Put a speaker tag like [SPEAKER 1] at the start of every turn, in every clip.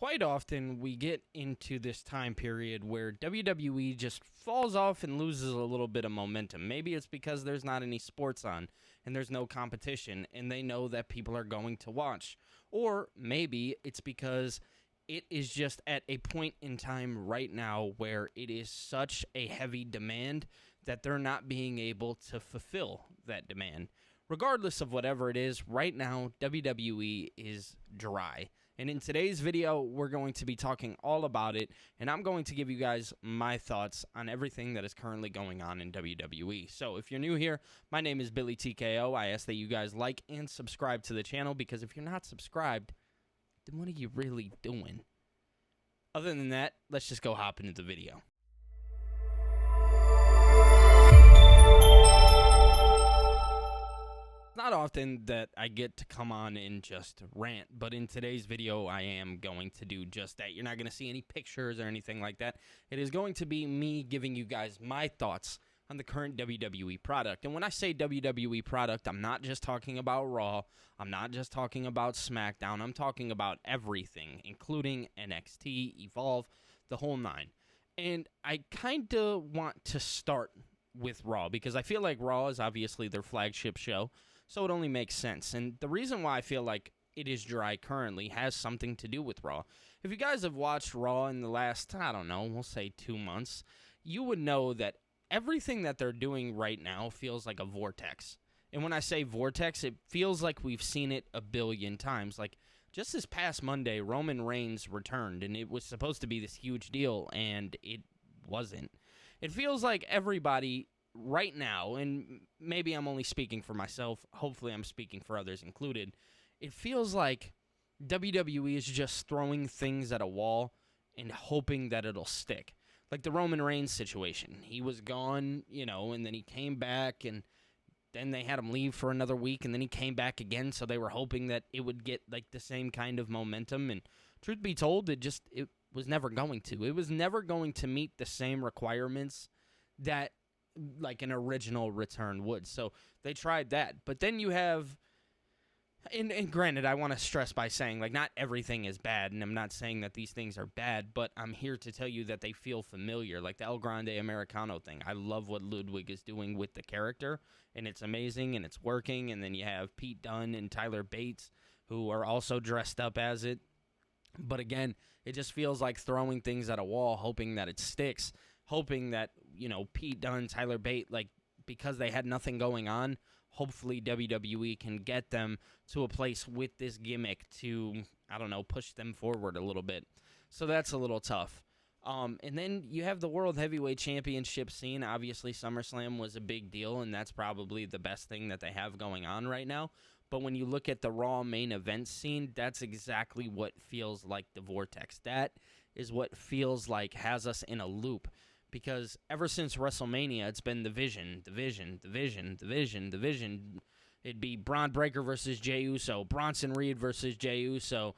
[SPEAKER 1] Quite often, we get into this time period where WWE just falls off and loses a little bit of momentum. Maybe it's because there's not any sports on and there's no competition and they know that people are going to watch. Or maybe it's because it is just at a point in time right now where it is such a heavy demand that they're not being able to fulfill that demand. Regardless of whatever it is, right now, WWE is dry. And in today's video, we're going to be talking all about it, and I'm going to give you guys my thoughts on everything that is currently going on in WWE. So if you're new here, my name is Billy TKO. I ask that you guys like and subscribe to the channel, because if you're not subscribed, then what are you really doing? Other than that, let's just go hop into the video. Not often that I get to come on and just rant, but in today's video, I am going to do just that. You're not going to see any pictures or anything like that. It is going to be me giving you guys my thoughts on the current WWE product. And when I say WWE product, I'm not just talking about Raw. I'm not just talking about SmackDown. I'm talking about everything, including NXT, Evolve, the whole nine. And I kind of want to start with Raw because I feel like Raw is obviously their flagship show. So it only makes sense. And the reason why I feel like it is dry currently has something to do with Raw. If you guys have watched Raw in the last, I don't know, we'll say 2 months, you would know that everything that they're doing right now feels like a vortex. And when I say vortex, it feels like we've seen it a billion times. Like, just this past Monday, Roman Reigns returned, and it was supposed to be this huge deal, and it wasn't. It feels like everybody right now, and maybe I'm only speaking for myself, hopefully I'm speaking for others included, it feels like WWE is just throwing things at a wall and hoping that it'll stick. Like the Roman Reigns situation. He was gone, and then he came back, and then they had him leave for another week, and then he came back again, so they were hoping that it would get like the same kind of momentum, and truth be told, it was never going to. It was never going to meet the same requirements that like an original return would. So they tried that. But then you have, and granted, I want to stress by saying, like, not everything is bad, and I'm not saying that these things are bad, but I'm here to tell you that they feel familiar, like the El Grande Americano thing. I love what Ludwig is doing with the character, and it's amazing, and it's working, and then you have Pete Dunne and Tyler Bates, who are also dressed up as it. But again, it just feels like throwing things at a wall, hoping that it sticks, hoping that, Pete Dunne, Tyler Bate, like, because they had nothing going on, hopefully WWE can get them to a place with this gimmick to, I don't know, push them forward a little bit. So that's a little tough. And then you have the World Heavyweight Championship scene. Obviously, SummerSlam was a big deal, and that's probably the best thing that they have going on right now. But when you look at the Raw main event scene, that's exactly what feels like the vortex. That is what feels like has us in a loop. Because ever since WrestleMania, it's been the vision. It'd be Braun Breaker versus Jey Uso, Bronson Reed versus Jey Uso,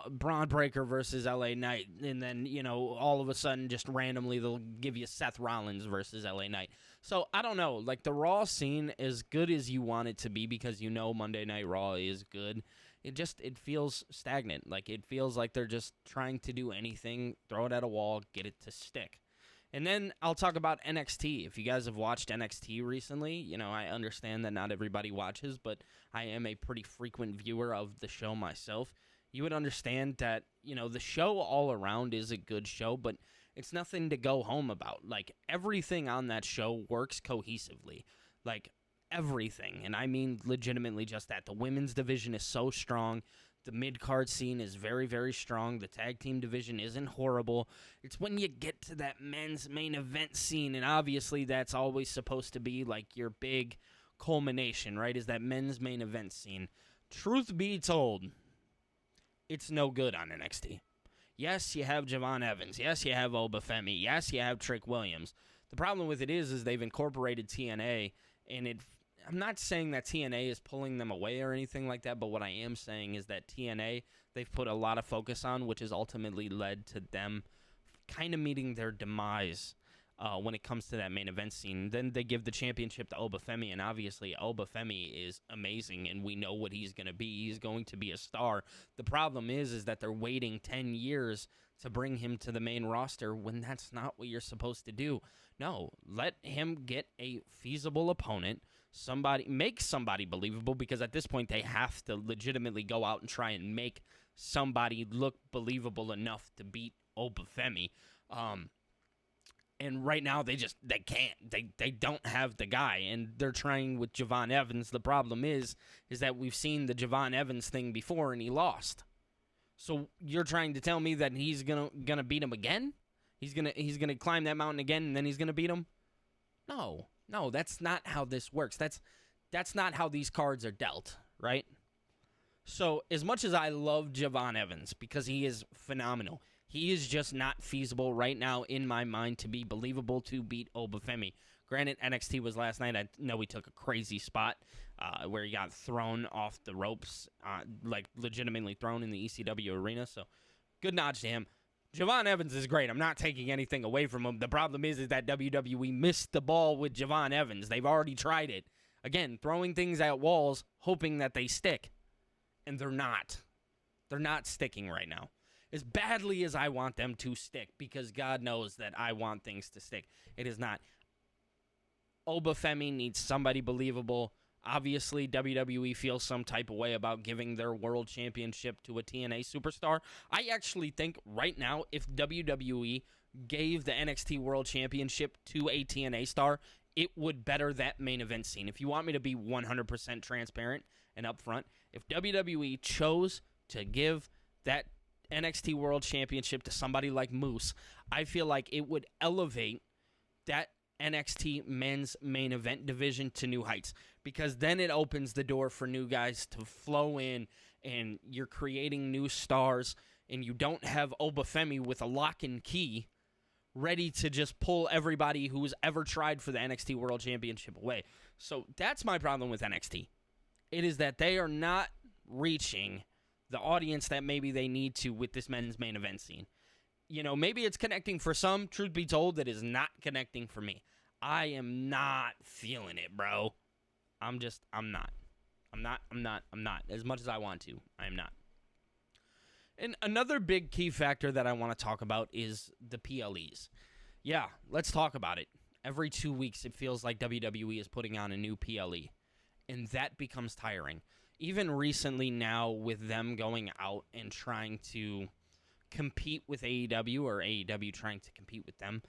[SPEAKER 1] Braun Breaker versus LA Knight, and then, all of a sudden, just randomly, they'll give you Seth Rollins versus LA Knight. So, I don't know, like, the Raw scene, as good as you want it to be, because Monday Night Raw is good, it feels stagnant. Like, it feels like they're just trying to do anything, throw it at a wall, get it to stick. And then I'll talk about NXT. If you guys have watched NXT recently, I understand that not everybody watches, but I am a pretty frequent viewer of the show myself. You would understand that, the show all around is a good show, but it's nothing to go home about. Like, everything on that show works cohesively. Like, everything. And I mean legitimately just that. The women's division is so strong. The mid-card scene is very, very strong. The tag team division isn't horrible. It's when you get to that men's main event scene, and obviously that's always supposed to be like your big culmination, right, is that men's main event scene. Truth be told, it's no good on NXT. Yes, you have Javon Evans. Yes, you have Obafemi. Yes, you have Trick Williams. The problem with it is they've incorporated TNA, and I'm not saying that TNA is pulling them away or anything like that, but what I am saying is that TNA, they've put a lot of focus on, which has ultimately led to them kind of meeting their demise when it comes to that main event scene. Then they give the championship to Obafemi, and obviously Obafemi is amazing, and we know what he's going to be. He's going to be a star. The problem is that they're waiting 10 years to bring him to the main roster when that's not what you're supposed to do. No, let him get a feasible opponent. Make somebody believable, because at this point they have to legitimately go out and try and make somebody look believable enough to beat Obafemi. And right now they can't. They don't have the guy, and they're trying with Javon Evans. The problem is that we've seen the Javon Evans thing before, and he lost. So you're trying to tell me that he's gonna beat him again? He's gonna climb that mountain again, and then he's gonna beat him? No, that's not how this works. That's not how these cards are dealt, right? So as much as I love Javon Evans, because he is phenomenal, he is just not feasible right now in my mind to be believable to beat Obafemi. Granted, NXT was last night. I know he took a crazy spot where he got thrown off the ropes, like legitimately thrown in the ECW arena. So good nod to him. Javon Evans is great. I'm not taking anything away from him. The problem is that WWE missed the ball with Javon Evans. They've already tried it. Again, throwing things at walls, hoping that they stick. And they're not. They're not sticking right now. As badly as I want them to stick, because God knows that I want things to stick, it is not. Obafemi needs somebody believable. Obviously, WWE feels some type of way about giving their world championship to a TNA superstar. I actually think right now, if WWE gave the NXT World Championship to a TNA star, it would better that main event scene. If you want me to be 100% transparent and upfront, if WWE chose to give that NXT World Championship to somebody like Moose, I feel like it would elevate that NXT men's main event division to new heights, because then it opens the door for new guys to flow in, and you're creating new stars, and you don't have Obafemi with a lock and key ready to just pull everybody who's ever tried for the NXT World Championship away. So that's my problem with NXT. It is that they are not reaching the audience that maybe they need to with this men's main event scene. You know, maybe it's connecting for some. Truth be told, it is not connecting for me. I am not feeling it, bro. I'm not. As much as I want to, I am not. And another big key factor that I want to talk about is the PLEs. Yeah, let's talk about it. Every 2 weeks, it feels like WWE is putting on a new PLE. And that becomes tiring. Even recently now, with them going out and trying to compete with AEW, or AEW trying to compete with them,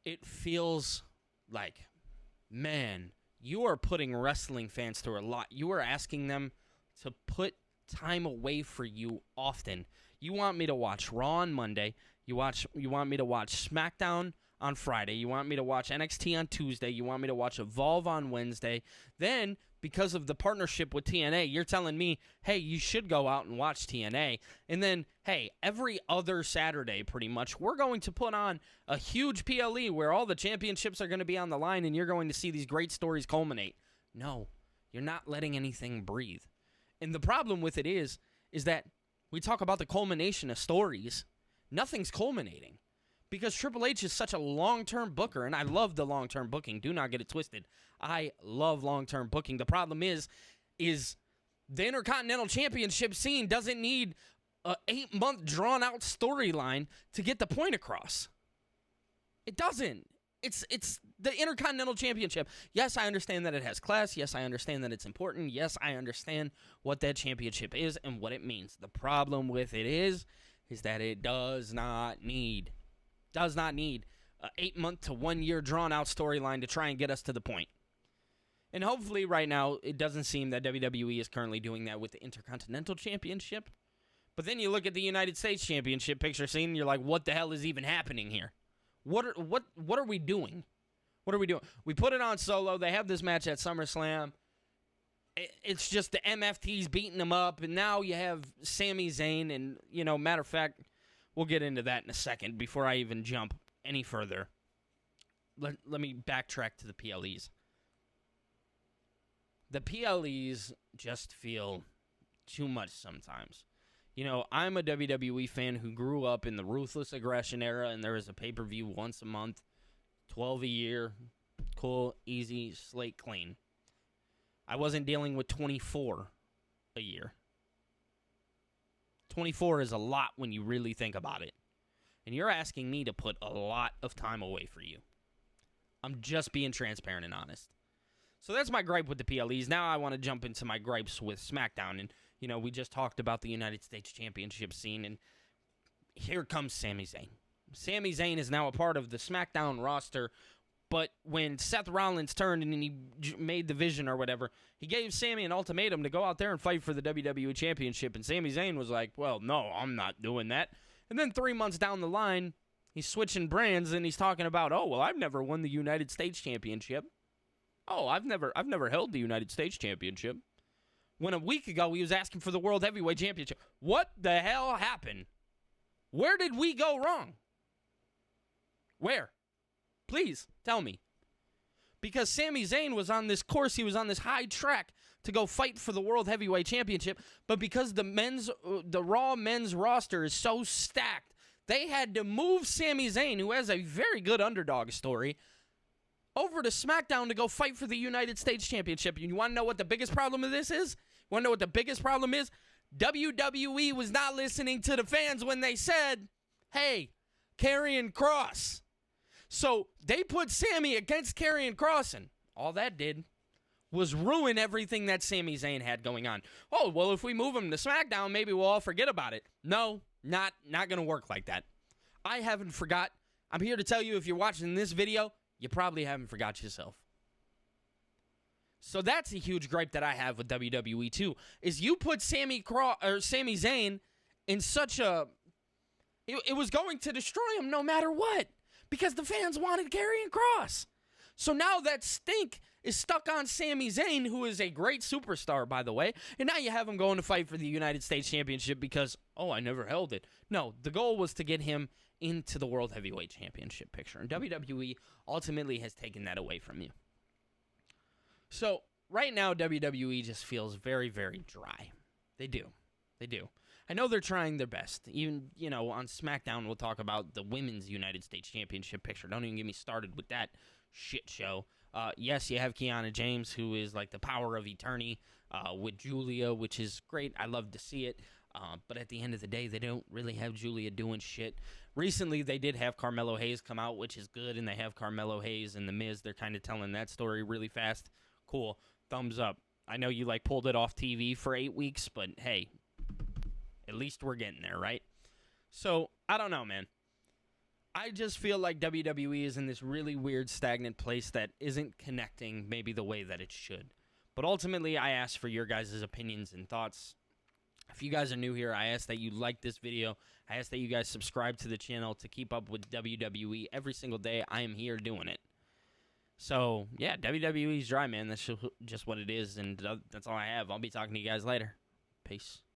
[SPEAKER 1] it feels like, man, you are putting wrestling fans through a lot. You are asking them to put time away for you often. You want me to watch Raw on Monday. You want me to watch SmackDown on Friday. You want me to watch NXT on Tuesday. You want me to watch Evolve on Wednesday. Then, because of the partnership with TNA, you're telling me, hey, you should go out and watch TNA. And then, hey, every other Saturday, pretty much, we're going to put on a huge PLE where all the championships are going to be on the line, and you're going to see these great stories culminate. No, you're not letting anything breathe. And the problem with it is that we talk about the culmination of stories. Nothing's culminating. Because Triple H is such a long-term booker, and I love the long-term booking. Do not get it twisted. I love long-term booking. The problem is the Intercontinental Championship scene doesn't need an 8-month drawn-out storyline to get the point across. It doesn't. It's the Intercontinental Championship. Yes, I understand that it has class. Yes, I understand that it's important. Yes, I understand what that championship is and what it means. The problem with it is that it does not need an 8-month to 1 year drawn-out storyline to try and get us to the point. And hopefully right now, it doesn't seem that WWE is currently doing that with the Intercontinental Championship. But then you look at the United States Championship picture scene, and you're like, what the hell is even happening here? What are we doing? What are we doing? We put it on Solo. They have this match at SummerSlam. It's just the MFTs beating them up, and now you have Sami Zayn, and, you know, matter of fact, we'll get into that in a second before I even jump any further. Let me backtrack to the PLEs. The PLEs just feel too much sometimes. You know, I'm a WWE fan who grew up in the Ruthless Aggression era, and there was a pay-per-view once a month. 12 a year, cool, easy, slate clean. I wasn't dealing with 24 a year. 24 is a lot when you really think about it. And you're asking me to put a lot of time away for you. I'm just being transparent and honest. So that's my gripe with the PLEs. Now I want to jump into my gripes with SmackDown. And, you know, we just talked about the United States Championship scene. And here comes Sami Zayn. Sami Zayn is now a part of the SmackDown roster. But when Seth Rollins turned and he made the vision or whatever, he gave Sami an ultimatum to go out there and fight for the WWE Championship. And Sami Zayn was like, well, no, I'm not doing that. And then 3 months down the line, he's switching brands and he's talking about, oh, well, I've never won the United States Championship. Oh, I've never held the United States Championship. When a week ago he was asking for the World Heavyweight Championship. What the hell happened? Where did we go wrong? Where? Please, tell me. Because Sami Zayn was on this course, he was on this high track to go fight for the World Heavyweight Championship, but because the Raw men's roster is so stacked, they had to move Sami Zayn, who has a very good underdog story, over to SmackDown to go fight for the United States Championship. You want to know what the biggest problem of this is? You want to know what the biggest problem is? WWE was not listening to the fans when they said, hey, Karrion Kross. So they put Sami against Karrion Kross, and all that did was ruin everything that Sami Zayn had going on. Oh, well, if we move him to SmackDown, maybe we'll all forget about it. No, not going to work like that. I haven't forgot. I'm here to tell you, if you're watching this video, you probably haven't forgot yourself. So that's a huge gripe that I have with WWE too, is you put Sami Zayn in such a... It was going to destroy him no matter what, because the fans wanted Karrion Kross. So now that stink is stuck on Sami Zayn, who is a great superstar, by the way, and now you have him going to fight for the United States Championship because, oh, I never held it. No, the goal was to get him into the World Heavyweight Championship picture, and WWE ultimately has taken that away from you. So right now, WWE just feels very, very dry. They do. They do. I know they're trying their best. Even, you know, on SmackDown, we'll talk about the Women's United States Championship picture. Don't even get me started with that shit show. Yes, you have Kiana James, who is like the power of eternity with Julia, which is great. I love to see it. But at the end of the day, they don't really have Julia doing shit. Recently, they did have Carmelo Hayes come out, which is good, and they have Carmelo Hayes and The Miz. They're kind of telling that story really fast. Cool. Thumbs up. I know you, like, pulled it off TV for 8 weeks, but hey, at least we're getting there, right? So, I don't know, man. I just feel like WWE is in this really weird, stagnant place that isn't connecting maybe the way that it should. But ultimately, I ask for your guys' opinions and thoughts. If you guys are new here, I ask that you like this video. I ask that you guys subscribe to the channel to keep up with WWE every single day. I am here doing it. So, yeah, WWE is dry, man. That's just what it is, and that's all I have. I'll be talking to you guys later. Peace.